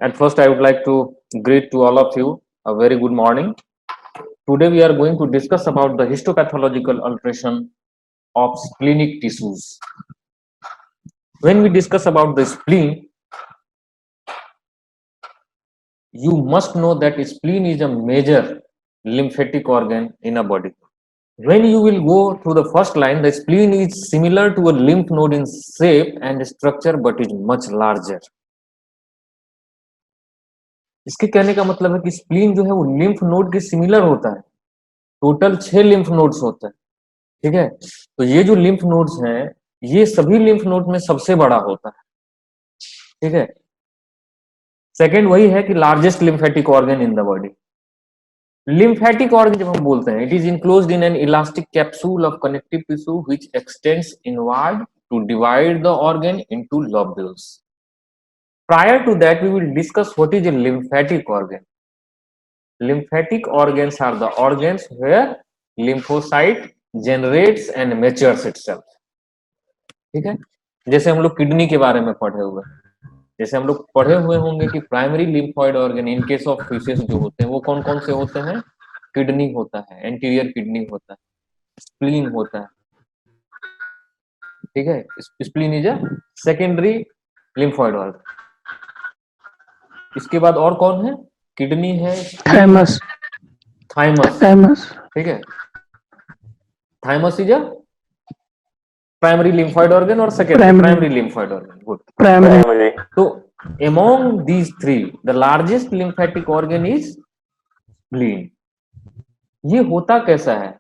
At first, I would like to greet to all of you a very good morning. Today, we are going to discuss about the histopathological alteration of splenic tissues. When we discuss about the spleen, you must know that spleen is a major lymphatic organ in a body. When you will go through the first line, the spleen is similar to a lymph node in shape and structure, but is much larger. इसके कहने का मतलब है कि spleen जो है वो lymph node के सिमिलर होता है। टोटल 6 लिम्फ नोड्स होते हैं, ठीक है। तो ये जो लिम्फ नोड्स हैं, ये सभी लिम्फ नोड में सबसे बड़ा होता है, ठीक है। सेकेंड वही है कि largest lymphatic organ in the body. Lymphatic organ जब हम बोलते हैं, it is enclosed in an elastic capsule of connective tissue which extends inward to divide the organ into lobules. Prior to that, we will discuss what is a lymphatic organ. Lymphatic organs are the organs where lymphocyte generates and matures itself. ठीक है, जैसे हम लोग kidney के बारे में पढ़े हुए, जैसे हम लोग पढ़े हुए होंगे कि primary lymphoid organ in case of fishes जो होते हैं वो कौन कौन से होते हैं। किडनी होता है, एंटीरियर किडनी होता है, स्प्लीन होता है, ठीक है। Spleen is a secondary lymphoid organ. इसके बाद और कौन है, किडनी है, थाइमस थाइमस, थाइमस ठीक है। Thymus is a primary lymphoid organ और secondary primary lymphoid organ. Good, primary तो among these three the largest lymphatic organ is spleen। ये होता कैसा है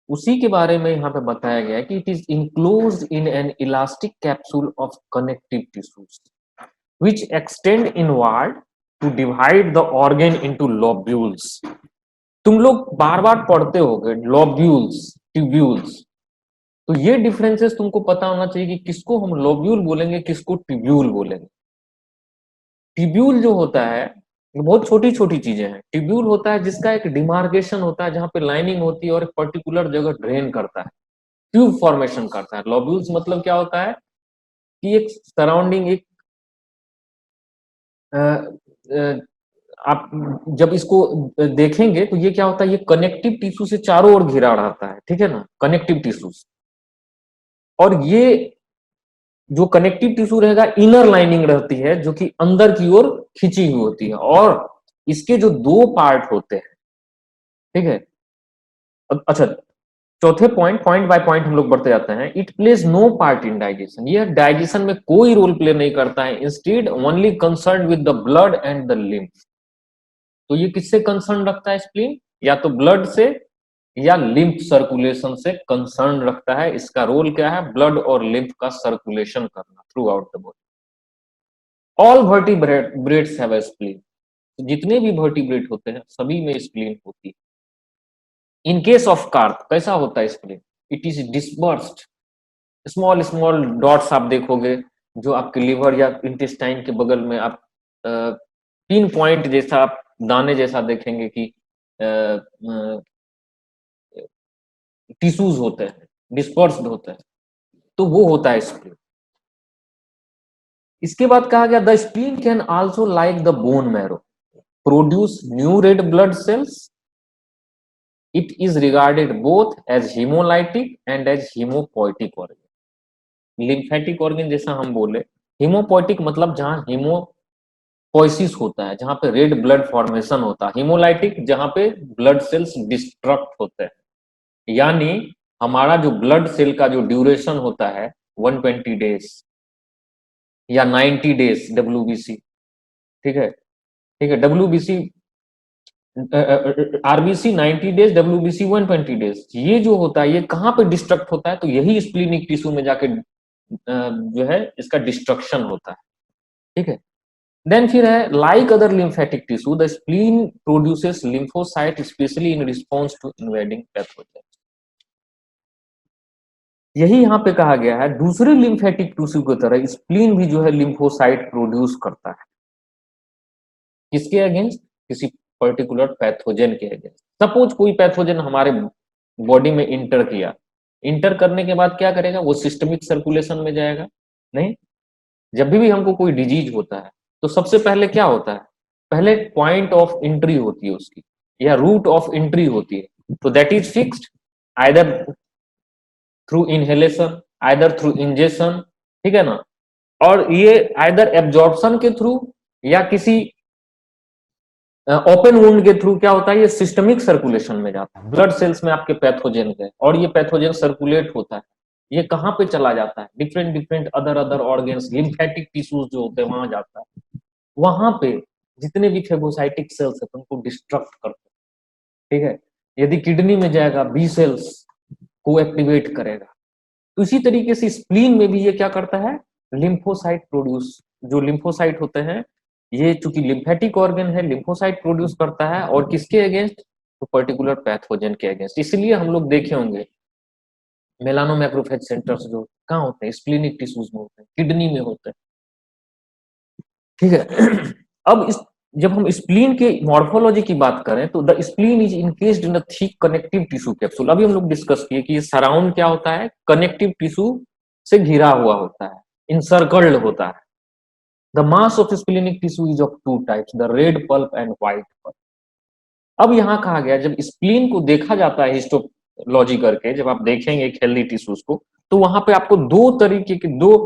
उसी के बारे में यहाँ पे बताया गया है कि it is enclosed in an elastic capsule of connective tissues which extend inward to divide the organ into lobules। तुम लोग बार बार पढ़ते होगे lobules, tubules, तो ये डिफरेंसेस तुमको पता होना चाहिए कि किसको हम लोब्यूल बोलेंगे, किसको ट्यूब्यूल बोलेंगे। ट्यूब्यूल जो होता है ये बहुत छोटी छोटी चीजें हैं। ट्यूब्यूल होता है जिसका एक डिमार्केशन होता है, जहां पे लाइनिंग होती है और एक पर्टिकुलर जगह ड्रेन करता है, ट्यूब फॉर्मेशन करता है। लोब्यूल्स मतलब क्या होता है कि एक सराउंडिंग, एक आप जब इसको देखेंगे तो ये क्या होता है, ये कनेक्टिव टिश्यू से चारों ओर घिरा रहता है, ठीक है ना, कनेक्टिव टिश्यूज। और ये जो कनेक्टिव टिश्यू रहेगा इनर लाइनिंग रहती है जो कि अंदर की ओर खींची हुई होती है, और इसके जो दो पार्ट होते हैं, ठीक है। अच्छा, चौथे पॉइंट बाय पॉइंट हम लोग बढ़ते जाते हैं। It plays no part in digestion, यह डाइजेशन में कोई रोल प्ले नहीं करता है। Instead only concern with the blood and the lymph. तो ये किससे कंसर्न रखता है स्प्लीन, या तो ब्लड से या लिम्फ सर्कुलेशन से कंसर्न रखता है। इसका रोल क्या है, ब्लड और लिम्फ का सर्कुलेशन करना through out the body. All vertebrates have a spleen, जितने भी वर्टिब्रेट होते हैं सभी में स्प्लीन होती है। इन केस ऑफ कार्प कैसा होता है spleen, it is dispersed, small small dots आप देखोगे जो आपके लिवर या इंटेस्टाइन के बगल में आप पिन पॉइंट जैसा, आप दाने जैसा देखेंगे कि टिश्यूज होते हैं, डिस्पर्स्ड होते हैं, तो वो होता है स्प्लीन। इसके बाद कहा गया the spleen can also like the bone marrow produce new red blood cells. It is regarded both as haemolytic and as haemopoietic organ. Lymphatic organ जैसा हम बोले, हीमोपोइटिक मतलब जहां हीमोपोइसिस होता है, जहां पे रेड ब्लड फॉर्मेशन होता है। हीमोलाइटिक जहां पे ब्लड सेल्स डिस्ट्रक्ट होते हैं, यानी हमारा जो ब्लड सेल का जो ड्यूरेशन होता है 120 डेज या 90 डेज डब्ल्यूबीसी, ठीक है, ठीक है। WBC RBC 90 days, WBC 120 days. ये जो होता है ये कहाँ पे डिस्ट्रक्ट होता है, तो यही स्प्लीनिक टिश्यू में जाके जो है इसका डिस्ट्रक्शन होता है, ठीक है। देन फिर है like other lymphatic tissue the spleen produces lymphocyte specially in response to invading pathogen. यही यहाँ पे कहा गया है, दूसरे लिम्फेटिक टिश्यू की तरह स्प्लीन भी जो है लिम्फोसाइट प्रोड्यूस करता है। किसके अगेंस्ट, किसी पर्टिकुलर पैथोजन के अगेंस्ट। सपोज कोई पैथोजन हमारे बॉडी में इंटर किया, इंटर करने के बाद क्या करेगा, वो सिस्टमिक सर्कुलेशन में जाएगा नहीं। जब भी हमको कोई डिजीज होता है तो सबसे पहले क्या होता है, पहले पॉइंट ऑफ एंट्री होती है उसकी, या रूट ऑफ एंट्री होती है, तो that is fixed either through inhalation, either through injection, ठीक है ना। और ये आइदर एब्जॉर्प्शन के थ्रू या किसी ओपन वुंड के थ्रू क्या होता है, ये सिस्टमिक सर्कुलेशन में जाता है, ब्लड सेल्स में आपके पैथोजन है, और ये पैथोजन सर्कुलेट होता है, ये कहाँ पे चला जाता है, different different other other organs, lymphatic tissues जो होते हैं वहां जाता है, वहां पे जितने भी फेगोसाइटिक सेल्स है उनको डिस्ट्रक्ट करते हैं, ठीक है। यदि किडनी में जाएगा, बी सेल्स को एक्टिवेट करेगा। तो इसी तरीके से स्प्लीन में भी ये क्या करता है, लिम्फोसाइट प्रोड्यूस, जो लिम्फोसाइट होते हैं, ये चूंकि लिम्फेटिक ऑर्गन है, लिम्फोसाइट प्रोड्यूस करता है, और किसके अगेंस्ट, तो पर्टिकुलर पैथोजन के अगेंस्ट। इसलिए हम लोग देखे होंगे मेलानोमैक्रोफेज सेंटर्स जो कहाँ होते हैं, स्प्लीनिक टिश्यूज में होते हैं, किडनी में होते हैं, ठीक है। अब इस जब हम स्प्लीन के मॉर्फोलॉजी की बात करें तो the spleen is encased in a thick connective tissue capsule. अभी हम लोग डिस्कस किए कि ये सराउंड क्या होता है, कनेक्टिव टिश्यू से घिरा हुआ होता है, इनसर्कल्ड होता है। The mass of splenic tissue is of two types, the red pulp and white pulp. अब यहाँ कहा गया जब स्प्लीन को देखा जाता है हिस्टोलॉजी करके, जब आप देखेंगे हेल्दी टिश्यूज को, तो वहां पे आपको दो तरीके के, दो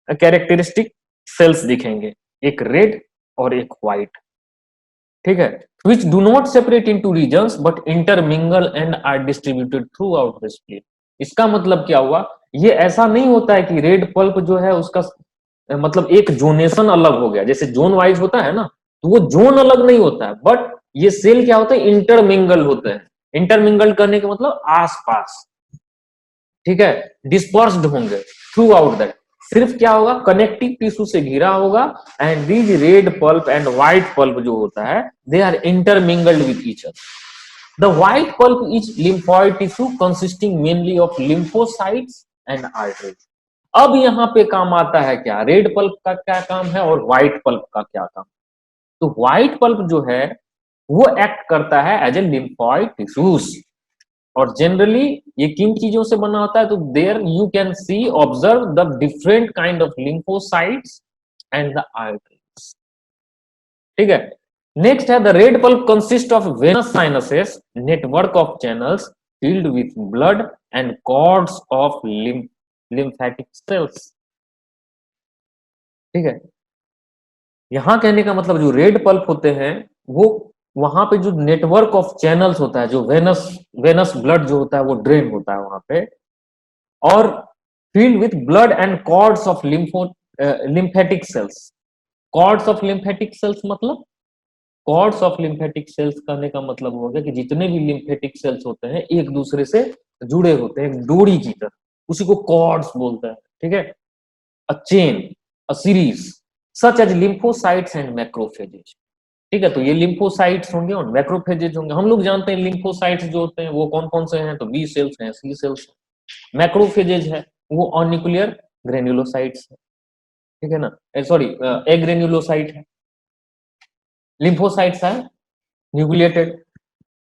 कैरेक्टरिस्टिक सेल्स दिखेंगे, एक रेड और एक व्हाइट, ठीक है, which do not separate into regions but intermingle and are distributed throughout the spleen। इसका मतलब क्या हुआ, ये ऐसा नहीं होता है कि रेड पल्प जो है उसका मतलब एक जोनेशन अलग हो गया, जैसे जोन वाइज होता है ना, तो वो जोन अलग नहीं होता है, बट ये सेल क्या होता है, इंटरमिंगल होते हैं। इंटरमिंगल करने के मतलब आसपास, ठीक है, डिस्पर्स्ड होंगे थ्रू आउट दैट। सिर्फ क्या होगा, कनेक्टिव टिश्यू से घिरा होगा, and these red pulp and white pulp जो होता है, they are intermingled with each other. The white pulp is lymphoid tissue consisting mainly of lymphocytes and arteries. अब यहाँ पे काम आता है क्या, रेड पल्प का क्या काम है और व्हाइट पल्प का क्या काम। तो व्हाइट पल्प जो है वो एक्ट करता है एज ए लिम्फॉइड टिश्यूज, और जनरली ये किन चीजों से बना होता है, तो there you can see observe the different kind of lymphocytes and the arteries, ठीक है। नेक्स्ट है the red pulp consist of venous sinuses, network of channels filled with blood and cords of lymphatic cells, ठीक है। यहां कहने का मतलब जो रेड पल्प होते हैं वो वहां पे जो नेटवर्क ऑफ चैनल्स होता है, जो वेनस वेनस ब्लड जो होता है वो ड्रेन होता है वहां पे, और filled with blood and cords of lymphatic cells। cords of lymphatic cells मतलब, cords of lymphatic cells कहने का मतलब हो गया कि जितने भी lymphatic cells होते हैं एक दूसरे से जुड़े होते हैं, एक डोरी की तरह, उसी को cords बोलते हैं, ठीक है। a chain, a series such as lymphocytes and macrophages, ठीक है। तो ये लिम्फोसाइट्स होंगे और मैक्रोफेजेज होंगे। हम लोग जानते हैं लिम्फोसाइट्स जो होते हैं वो कौन कौन से हैं, तो बी सेल्स हैं, सी सेल्स, मैक्रोफेजेज है वो ऑर्निकुलर ग्रेन्युलोसाइट्स है, ठीक है ना, सॉरी एग्रेन्युलोसाइट है, लिम्फोसाइट्स है न्यूक्लिएटेड।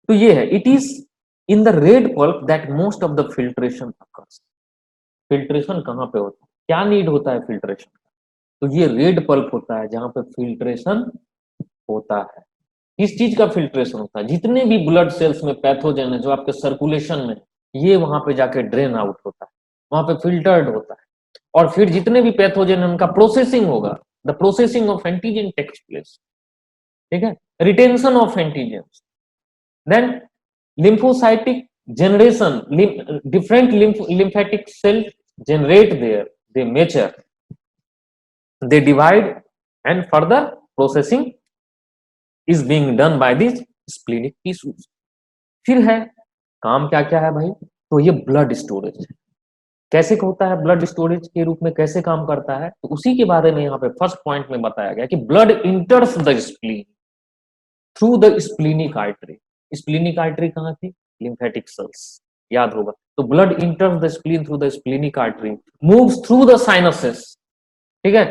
तो ये है, it is in the red pulp that most of the filtration occurs. Filtration कहाँ पे होता है, क्या नीड होता है फिल्ट्रेशन का, तो ये रेड पल्प होता है जहां पे फिल्ट्रेशन होता है। किस चीज का फिल्ट्रेशन होता है, जितने भी ब्लड सेल्स में पैथोजन है जो आपके सर्कुलेशन में, ये वहां पे जाके ड्रेन आउट होता है, वहां पे फिल्टर्ड होता है, और फिर जितने भी पैथोजन है उनका प्रोसेसिंग होगा, the processing of antigen takes place, ठीक है, retention of antigen, then lymphocytic generation, different lymphatic cells generate there, they mature, they divide, and further processing is being done by these splenic tissues। फिर है काम क्या क्या है भाई, तो ये ब्लड स्टोरेज है, कैसे होता है ब्लड स्टोरेज के रूप में, कैसे काम करता है, तो उसी के बारे में यहाँ पे फर्स्ट पॉइंट में बताया गया कि blood enters the spleen through the splenic artery. Splenic artery कहाँ थी, लिम्फेटिक सेल्स, याद होगा। तो blood enters the spleen through the splenic artery, moves through the sinuses, ठीक है,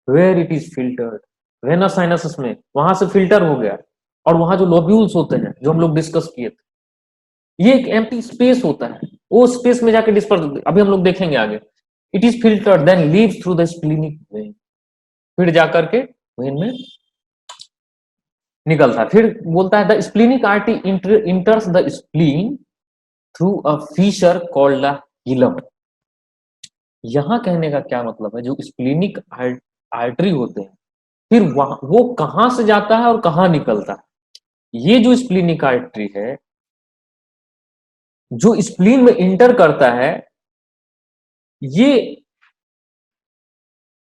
where it is filtered, venous sinuses में वहां से फिल्टर हो गया, और वहां जो लोब्यूल्स होते हैं जो हम लोग डिस्कस किए थे, ये एक एम्प्टी स्पेस होता है, वो स्पेस में जाके डिस्पर्स, अभी हम लोग देखेंगे आगे। It is filtered then leaves through the splenic vein, फिर जाकर के वेन में निकलता है। फिर बोलता है the splenic artery enters the spleen through a feature called the hilum. यहां कहने का क्या मतलब है, जो स्प्लीनिक आर्टरी होते हैं फिर वो कहां से जाता है और कहां निकलता है। ये जो स्प्लीनिक आर्टरी है जो स्प्लीन में इंटर करता है, ये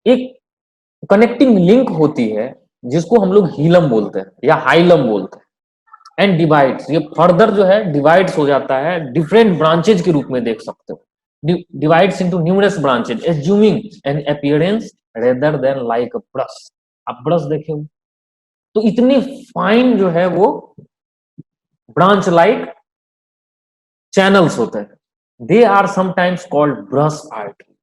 एक कनेक्टिंग लिंक होती है जिसको हम लोग हीलम बोलते हैं या हाइलम बोलते हैं। एंड डिवाइड्स, ये फर्दर जो है डिवाइड्स हो जाता है, डिफरेंट ब्रांचेज के रूप में देख सकते हो। Divides into numerous branches assuming an appearance rather than like a brush. आप ब्रश देखे हो तो इतने फाइन जो है वो ब्रांच लाइक चैनल्स होते हैं। They are sometimes called brush artery.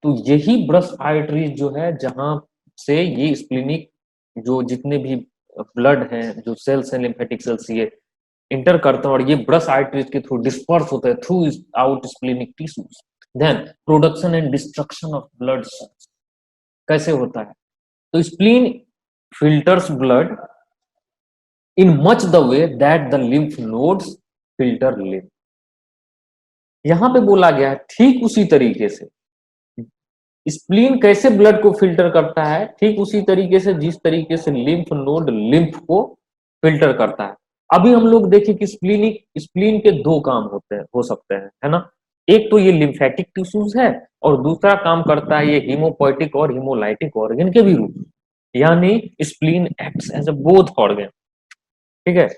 तो यही ब्रश आर्टरीज जो है जहां से ये स्प्लीनिक जो जितने भी ब्लड हैं, जो सेल्स हैं, लिम्फेटिक सेल्स, ये इंटर करते हैं और ये ब्रश आर्टरीज के थ्रू डिस्पर्स होते हैं throughout splenic tissues. Then production and destruction of blood cells कैसे होता है, तो spleen filters blood in much the way that the lymph nodes filter lymph. यहां पे बोला गया है ठीक उसी तरीके से स्प्लीन कैसे ब्लड को फिल्टर करता है, ठीक उसी तरीके से जिस तरीके से लिम्फ नोड लिम्फ को फिल्टर करता है। अभी हम लोग देखें कि स्प्लीन के दो काम होते हैं, हो सकते हैं, है ना। एक तो ये लिम्फेटिक टिश्यूज है और दूसरा काम करता है ये हीमोपोइटिक और हीमोलाइटिक ऑर्गन के भी रूप में, यानी spleen acts as a both organ. ठीक है।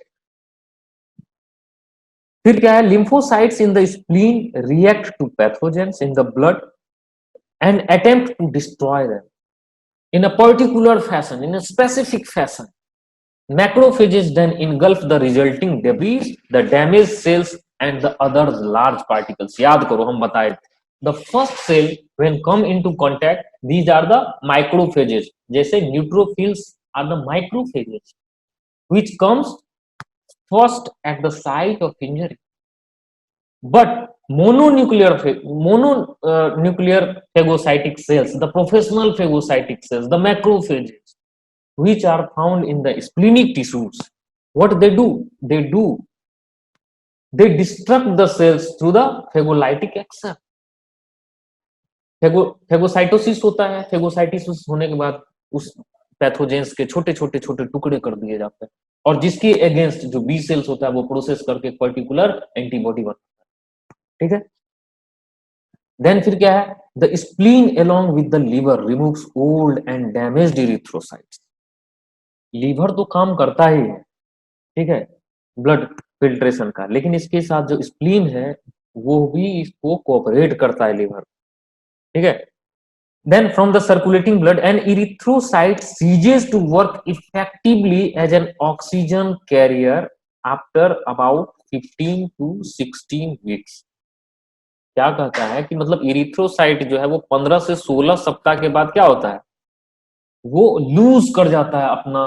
फिर क्या है, lymphocytes in the spleen react to pathogens in the blood and attempt to destroy them in a particular fashion, in a specific fashion. Macrophages then engulf the resulting debris, the damaged cells and the other large particles. याद करो हम बताए the first cell when come into contact, these are the macrophages. जैसे neutrophils are the macrophages which comes first at the site of injury. But mononuclear phagocytic cells, the professional phagocytic cells, the macrophages, which are found in the splenic tissues, what they do, they destruct the cells through the phagolytic action. Phagocytosis होता है, phagocytosis होने के बाद उस pathogens के छोटे छोटे छोटे टुकड़े कर दिए जाते हैं और जिसके अगेंस्ट जो बी सेल्स होता है वो प्रोसेस करके पर्टिकुलर एंटीबॉडी बनाता है। ठीक है। देन फिर क्या है, the spleen along with the liver removes old and damaged erythrocytes. Liver तो काम करता ही है, ठीक है, ब्लड फिल्ट्रेशन का, लेकिन इसके साथ जो स्प्लीन है वो भी इसको कोऑपरेट करता है लीवर। ठीक है। Then from the circulating blood, an erythrocyte ceases to work effectively as an oxygen carrier after about 15 to 16 weeks. क्या कहता है कि मतलब इरिथ्रोसाइट जो है वो 15 से 16 सप्ताह के बाद क्या होता है, वो लूज कर जाता है अपना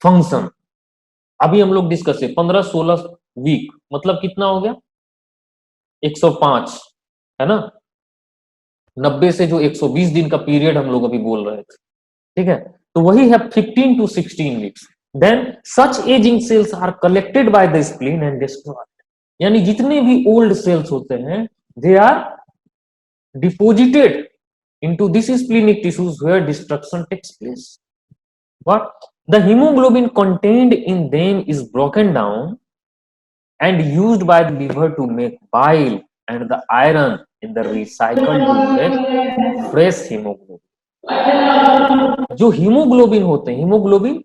फंक्शन। अभी हम लोग डिस्कस है 15-16 वीक मतलब कितना हो गया, 105, है ना। 90 से जो 120 दिन का पीरियड हम लोग अभी बोल रहे थे, ठीक है, तो वही है 15 to 16 weeks. Then such ageing cells are collected by the spleen and destroyed, यानी जितने भी ओल्ड सेल्स होते हैं they are deposited into this splenic tissues where destruction takes place. But the hemoglobin contained in them is broken down and used by the liver to make bile and the iron in the recycled to make fresh hemoglobin. जो haemoglobin होते हैं, haemoglobin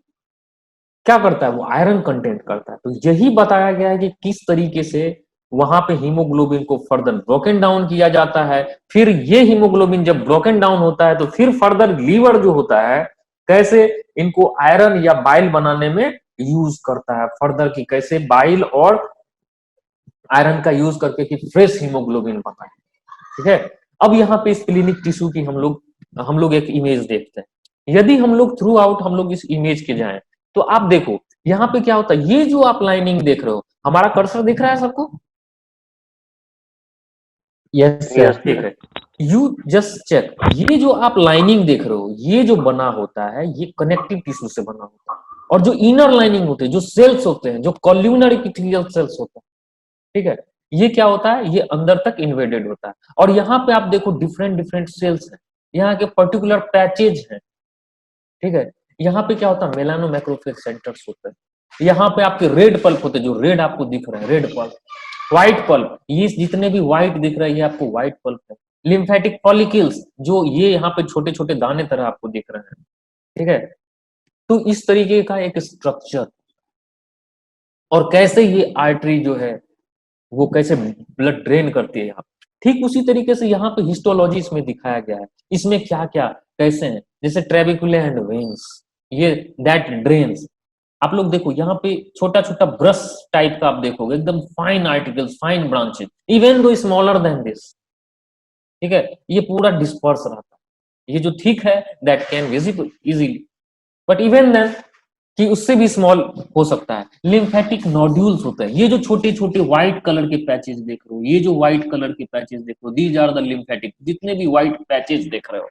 क्या करता है, वो iron content करता है। तो यही बताया गया है कि किस तरीके से वहां पे हीमोग्लोबिन को फर्दर ब्रोकन डाउन किया जाता है। फिर ये हीमोग्लोबिन जब ब्रोकन डाउन होता है तो फिर फर्दर लीवर जो होता है कैसे इनको आयरन या बाइल बनाने में यूज करता है, फर्दर की कैसे बाइल और आयरन का यूज करके कि फ्रेश हीमोग्लोबिन बनाए। ठीक है। अब यहाँ पे स्प्लीनिक टिश्यू की हम लोग एक इमेज देखते हैं। यदि हम लोग थ्रू आउट हम लोग इस इमेज के जाएं तो आप देखो यहाँ पे क्या होता है, ये जो आप लाइनिंग देख रहे हो, हमारा कर्सर दिख रहा है सबको? Yes sir. ठीक है। यू जस्ट चेक, ये जो आप लाइनिंग देख रहे हो, ये जो बना होता है ये कनेक्टिव टिश्यू से बना होता है, और जो इनर लाइनिंग होते हैं, जो सेल्स होते हैं, जो कॉल्यूमिनर एपिथेलियल सेल्स होते हैं, ठीक है, ये क्या होता है, ये अंदर तक इन्वेडेड होता है। और यहाँ पे आप देखो डिफरेंट डिफरेंट सेल्स हैं, यहाँ के पर्टिकुलर पैचेज हैं, ठीक है। यहाँ पे क्या होता है, मेलानो मैक्रोफेज सेंटर्स होते हैं। यहाँ पे आपके रेड पल्प होते हैं, जो रेड आपको दिख रहे हैं, रेड पल्प, व्हाइट पल्प, ये जितने भी व्हाइट दिख रहा है ये आपको व्हाइट पल्प है। लिम्फेटिक फॉलिकल्स, जो ये यहाँ पे छोटे छोटे दाने तरह आपको दिख रहे हैं, ठीक है। तो इस तरीके का एक स्ट्रक्चर, और कैसे ये आर्टरी जो है वो कैसे ब्लड ड्रेन करती है यहाँ पे। ठीक उसी तरीके से यहाँ पे हिस्टोलॉजी इसमें दिखाया गया है, इसमें क्या क्या कैसे है, जैसे ट्रेबिकुले एंड वेन्स, ये दैट ड्रेन्स। आप लोग देखो यहाँ पे छोटा छोटा ब्रश टाइप का आप देखोगे, एकदम fine articles, fine branches, even though smaller than this, ठीक है, ये पूरा डिस्पर्स रहता है। ये जो थिक है that can visible easily, but even then कि उससे भी स्मॉल हो सकता है। लिम्फेटिक नोड्यूल्स होते हैं, ये जो छोटे छोटे व्हाइट कलर के पैचेस देख रहे हो, ये जो व्हाइट कलर के पैचेस देख रहे हो, दीज आर द लिम्फेटिक, जितने भी व्हाइट पैचेस देख रहे हो,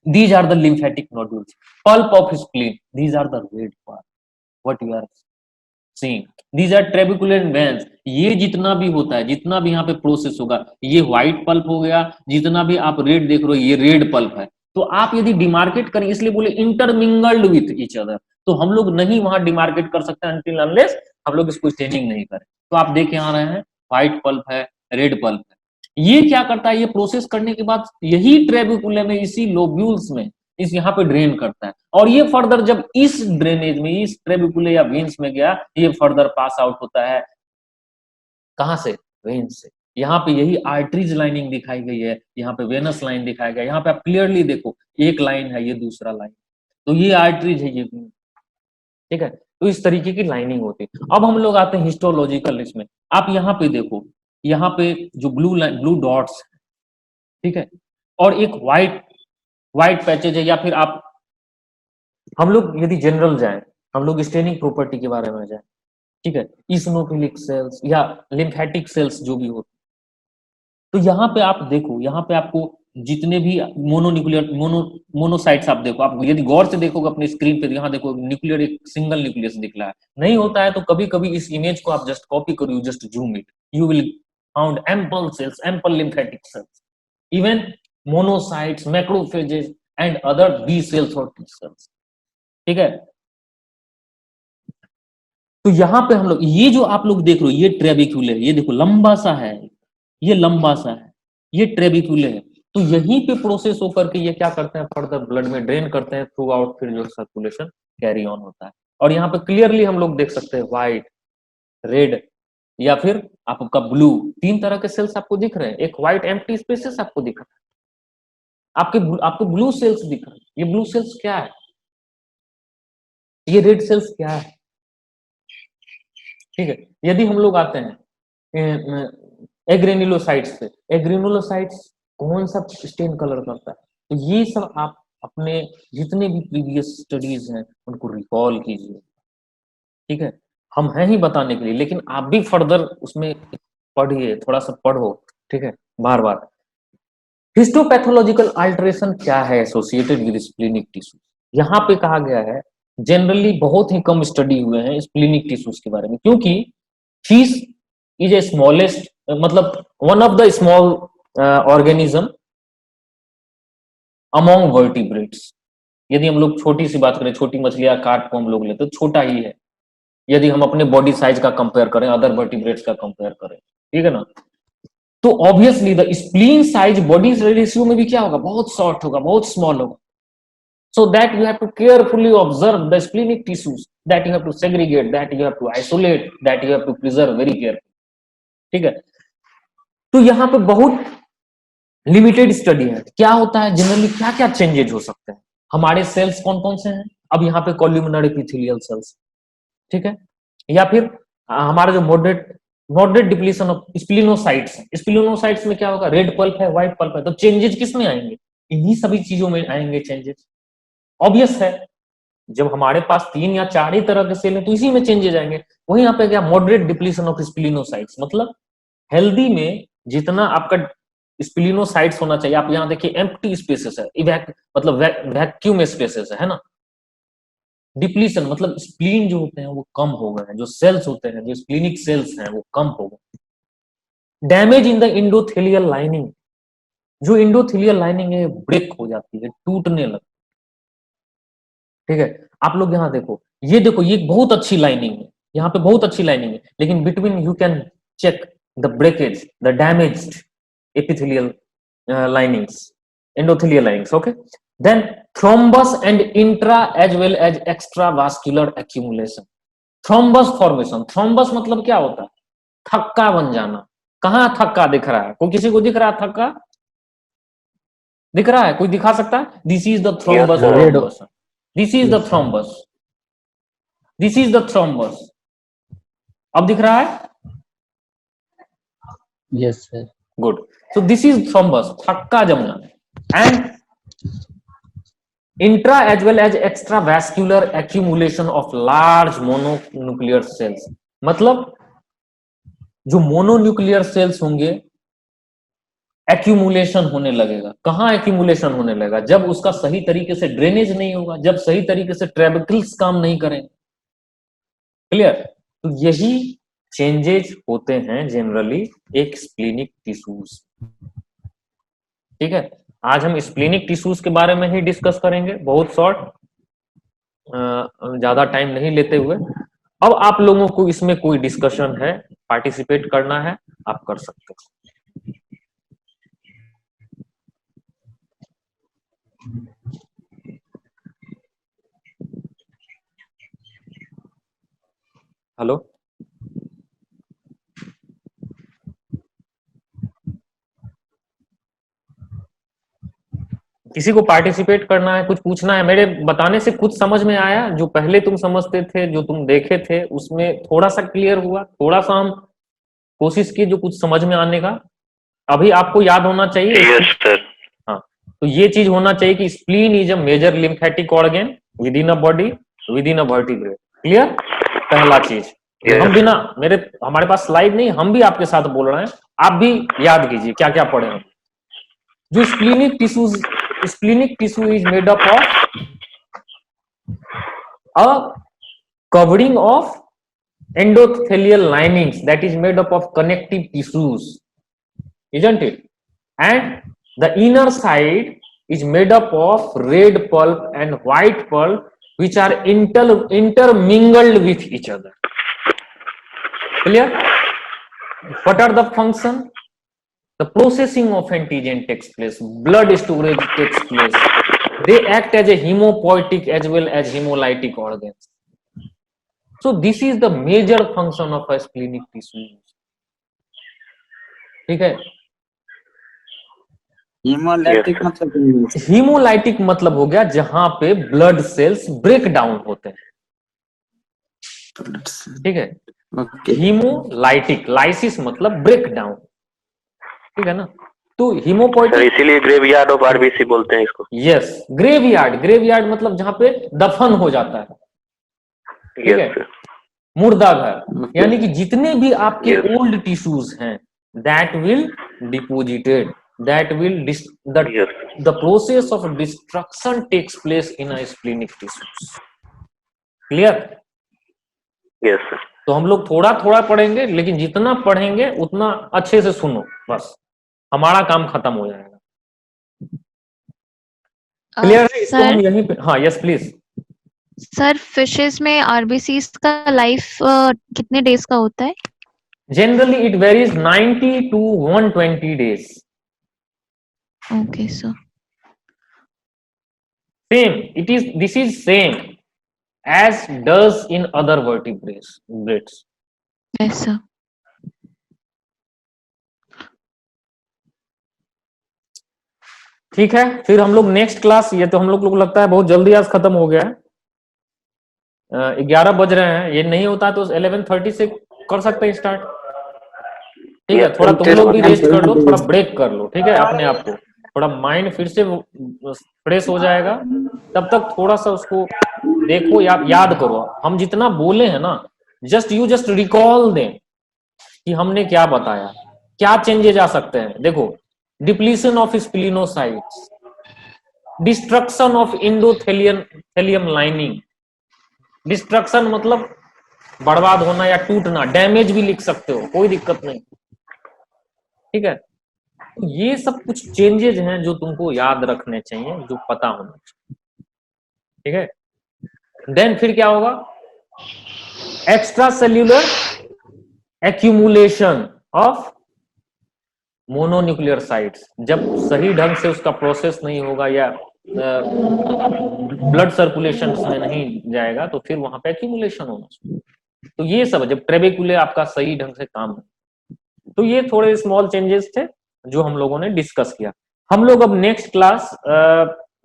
these are the lymphatic nodules. Pulp of spleen, these are the red part, what you are seeing. These are trabeculin veins, ये जितना भी होता है, जितना भी यहाँ पे प्रोसेस होगा, ये व्हाइट पल्प हो गया, जितना भी आप रेड देख रहे हो ये रेड पल्प है। तो आप यदि डिमार्केट करें, इसलिए बोले इंटरमिंगल्ड विथ ईच अदर, तो हम लोग नहीं वहां डिमार्केट कर सकते अनटिल अनलेस हम लोग इसको स्टेनिंग नहीं करें। तो आप देख आ रहे हैं व्हाइट पल्प है, रेड पल्प है। ये क्या करता है, ये प्रोसेस करने के बाद यही ट्रेबिकुलम में, इसी लोब्यूल्स में, इस यहाँ पे ड्रेन करता है, और ये फर्दर जब इस ड्रेनेज में, इस ट्रेबिकुले या वेन्स में गया, ये फर्दर पास आउट होता है कहां से, वेन्स से। यहाँ पे यही आर्टरीज लाइनिंग दिखाई गई है, यहाँ पे वेनस लाइन दिखाया गया, यहाँ पे आप क्लियरली देखो एक लाइन है, ये दूसरा लाइन, तो ये आर्टरीज है, ये, ठीक है। तो इस तरीके की लाइनिंग होती है। अब हम लोग आते हैं हिस्टोलॉजिकल इसमें, आप यहाँ पे देखो, यहाँ पे जो ब्लू डॉट्स, ठीक है, और एक व्हाइट व्हाइट पैचेज है, या फिर आप, हम लोग यदि जनरल जाएं, हम लोग स्टेनिंग प्रॉपर्टी के बारे में जाएं, ठीक है, इसिनोफिलिक सेल्स या लिम्फेटिक सेल्स जो भी हो, तो यहाँ पे आप देखो, यहाँ पे आपको जितने भी मोनोन्यूक्लियर मोनोसाइट्स आप देखो, आप यदि गौर से देखोगे अपने स्क्रीन पे, यहाँ देखो न्यूक्लियर, एक सिंगल न्यूक्लियस दिख रहा है, नहीं होता है तो कभी कभी इस इमेज को आप जस्ट कॉपी करो, you just zoom it, you will found ample cells, ample lymphatic cells, even monocytes, macrophages and other B cells और टी सेल्स, ठीक है। तो यहाँ पे हम लोग, ये जो आप लोग देख रहे हो, ये ट्रेबिक्यूले, ये देखो लंबा सा है, ये लंबा सा है, ये ट्रेबिक्यूले है। तो यहीं पे प्रोसेस होकर के ये क्या करते हैं, फर्दर ब्लड में ड्रेन करते हैं थ्रू आउट, फिर जो सर्कुलेशन कैरी ऑन होता है। और यहाँ पे क्लियरली हम लोग देख सकते हैं व्हाइट, रेड, या फिर आपका ब्लू, तीन तरह के सेल्स आपको दिख रहे हैं। एक व्हाइट एम्प्टी स्पेसेस आपको दिख रहा है, आपको ब्लू सेल्स दिख रहे हैं। ये ब्लू सेल्स क्या है, ये रेड सेल्स क्या है, ठीक है। यदि हम लोग आते हैं एग्रेनुलोसाइट्स पे, एग्रेनुलोसाइट्स कौन सा स्टेन कलर करता है, तो ये सब आप अपने जितने भी प्रीवियस स्टडीज हैं उनको रिकॉल कीजिए, ठीक है। हम हैं ही बताने के लिए, लेकिन आप भी फर्दर उसमें पढ़िए, थोड़ा सा पढ़ो, ठीक है, बार बार। हिस्टोपैथोलॉजिकल अल्टरेशन क्या है एसोसिएटेड विद स्प्लीनिक टिश्यू, यहाँ पे कहा गया है, जनरली बहुत ही कम स्टडी हुए हैं स्प्लीनिक टिश्यूज के बारे में, क्योंकि फिश इज ए स्मॉलेस्ट, मतलब one of the small organism among vertebrates. यदि हम लोग छोटी सी बात करें, छोटी मछलियां कार्प को हम लोग लेते तो छोटा ही है, यदि हम अपने बॉडी साइज का कंपेयर करें, अदर वर्टिब्रेट्स का कंपेयर करें, ठीक है ना। तो obviously the spleen size body ratio में भी क्या होगा, बहुत शॉर्ट होगा, बहुत स्मॉल होगा। So that you have to carefully observe the splenic tissues, that you have to segregate, that you have to isolate, that you have to preserve very carefully, ठीक है। तो यहाँ पे बहुत लिमिटेड स्टडी है, क्या होता है जनरली, क्या क्या चेंजेज हो सकते हैं, हमारे सेल्स कौन कौन से हैं, अब यहाँ पे कॉल्यूमिनर एपिथेलियल सेल्स, ठीक है, या फिर हमारा जो मॉडरेट डिप्लीशन ऑफ स्प्लिनोसाइट्स, स्प्लिनोसाइट्स में क्या होगा, रेड पल्प है, व्हाइट पल्प है, तो चेंजेस किस में आएंगे, इन्हीं सभी चीजों में आएंगे चेंजेस, ऑब्वियस है। जब हमारे पास तीन या चार ही तरह के सेल हैं तो इसी में चेंजेस आएंगे। वहीं यहाँ पे क्या, मॉडरेट डिप्लीशन ऑफ स्प्लिनोसाइट्स, मतलब हेल्दी में जितना आपका स्प्लिनोसाइट्स होना चाहिए। आप यहाँ देखिए एम्प्टी स्पेसेस है, मतलब वैक्यूम स्पेसेस है ना। डिप्लीशन मतलब स्प्लीन जो होते हैं वो कम हो गए हैं, जो सेल्स होते हैं, जो स्प्लिनिक सेल्स हैं वो कम हो गए। Damage in the endothelial lining, जो इंडोथेलियल लाइनिंग है ब्रेक हो जाती है, टूटने लगती है। ठीक है, आप लोग यहाँ देखो, ये बहुत अच्छी लाइनिंग है, यहाँ पे बहुत अच्छी लाइनिंग है, लेकिन between you can check the breakage, the damaged epithelial linings, endothelial linings. Okay, then thrombus and intra as well as extravascular accumulation, thrombus formation। thrombus मतलब क्या होता है? थक्का बन जाना। कहाँ थक्का दिख रहा है? कोई किसी को दिख रहा है थक्का? दिख रहा है? कोई दिखा सकता है? This is the thrombus formation, this is the thrombus, this is the thrombus. अब दिख रहा है? Yes sir. Good. So this is thrombus, थक्का जमना। And intra as well as extravascular accumulation of large mononuclear cells, मतलब जो mononuclear sales होंगे accumulation होने लगेगा। कहां एक्यूमुलेशन होने लगेगा? जब उसका सही तरीके से ड्रेनेज नहीं होगा, जब सही तरीके से ट्रेबेकल्स काम नहीं करेंगे। क्लियर? तो यही चेंजेज होते हैं जनरली एक स्प्लिनिक टिश्यूज। ठीक है, आज हम स्प्लिनिक टिश्यूज के बारे में ही डिस्कस करेंगे, बहुत शॉर्ट, ज्यादा टाइम नहीं लेते हुए। अब आप लोगों को इसमें कोई डिस्कशन है, पार्टिसिपेट करना है, आप कर सकते हो। हेलो, किसी को पार्टिसिपेट करना है, कुछ पूछना है? मेरे बताने से कुछ समझ में आया? जो पहले तुम समझते थे, जो तुम देखे थे, उसमें थोड़ा सा क्लियर हुआ? थोड़ा सा हम कोशिश की जो कुछ समझ में आने का। अभी आपको याद होना चाहिए। Yes sir. हाँ, तो ये चीज होना चाहिए कि spleen is a major lymphatic organ within a body, within a vertebrate. Clear? पहला चीज। हम बिना हमारे पास स्लाइड नहीं, हम भी आपके साथ बोल रहे हैं, आप भी याद कीजिए क्या क्या पढ़े हम। जो splenic tissue is made up of a covering of endothelial linings that is made up of connective tissues, isn't it? And the inner side is made up of red pulp and white pulp which are intermingled with each other. Clear? What are the function? The processing of antigen takes place, blood storage takes place, they act as a hemopoietic as well as hemolytic organs. So this is the major function of a splenic tissue. ठीक है? Haemolytic मतलब haemolytic मतलब हो गया जहां पे blood cells break down होते हैं। ठीक है, हीमोलाइटिक, लाइसिस मतलब ब्रेक डाउन। ठीक है ना? तो हीमोपोइटिक, इसीलिए ग्रेवयार्ड ऑफ आरबीसी बोलते हैं इसको। यस, ग्रेवयार्ड मतलब जहां पे दफन हो जाता है। ठीक है, मुर्दा घर, यानी कि जितने भी आपके ओल्ड टिश्यूज हैं that will deposited, that will the process of destruction takes place in a splenic tissues. Clear? Yes sir. तो हम लोग थोड़ा थोड़ा पढ़ेंगे, लेकिन जितना पढ़ेंगे उतना अच्छे से सुनो, बस हमारा काम खत्म हो जाएगा। क्लियर है? इसको हम यहीं पे, हाँ यस प्लीज। सर फिशेस में आरबीसी का लाइफ कितने डेज का होता है? Generally it varies 90 to 120 days. Okay sir. Same, this is same as does in other vertebrates. Yes sir. ठीक है, फिर हम लोग नेक्स्ट क्लास, ये तो हम लोग लगता है बहुत जल्दी आज खत्म हो गया है, 11 बज रहे हैं। ये नहीं होता तो 11:30 से कर सकते हैं स्टार्ट। ठीक है, थोड़ा तुम लोग भी रेस्ट कर लो, थोड़ा ब्रेक कर लो। ठीक है, अपने आप को थोड़ा माइंड फिर से फ्रेश हो जाएगा। तब तक थोड़ा सा उसको देखो, याद करो। हम जितना बोले हैं ना, जस्ट रिकॉल दें कि हमने क्या बताया, क्या चेंजेस आ सकते हैं। देखो, depletion of splenocytes, destruction of endothelium lining. Destruction मतलब बर्बाद होना या टूटना, डैमेज भी लिख सकते हो, कोई दिक्कत नहीं, ठीक है। तो ये सब कुछ चेंजेज हैं जो तुमको याद रखने चाहिए, जो पता होना चाहिए, ठीक है। देन फिर क्या होगा, extra cellular accumulation of mononuclear sites. जब सही ढंग से उसका प्रोसेस नहीं होगा या ब्लड सर्कुलेशन में नहीं जाएगा तो फिर वहां पे एक्यूमुलेशन होना चाहिए। तो ये सब जब ट्रेबेकुले आपका सही ढंग से काम है, तो ये थोड़े स्मॉल चेंजेस थे जो हम लोगों ने डिस्कस किया। हम लोग अब नेक्स्ट क्लास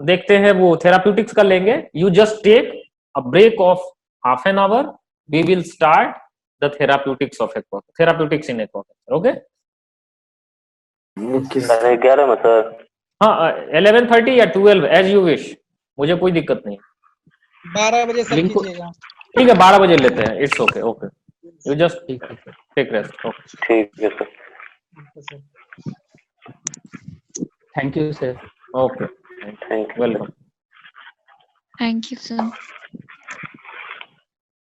देखते हैं वो थेराप्यूटिक्स का लेंगे। You just take a break of half an hour, we will start the therapeutics of therapeutics in aquaculture. Okay, okay sir 11 में सर। हाँ 11:30 या 12 एज यू विश, मुझे कोई दिक्कत नहीं। 12 बजे सब लिंक कीजिएगा। ठीक है 12 बजे लेते हैं, it's okay. Okay, you just ठीक है टेक रेस्ट। ओके, ठीक है sir. Thank you sir okay, thank you. Welcome. Thank you, sir.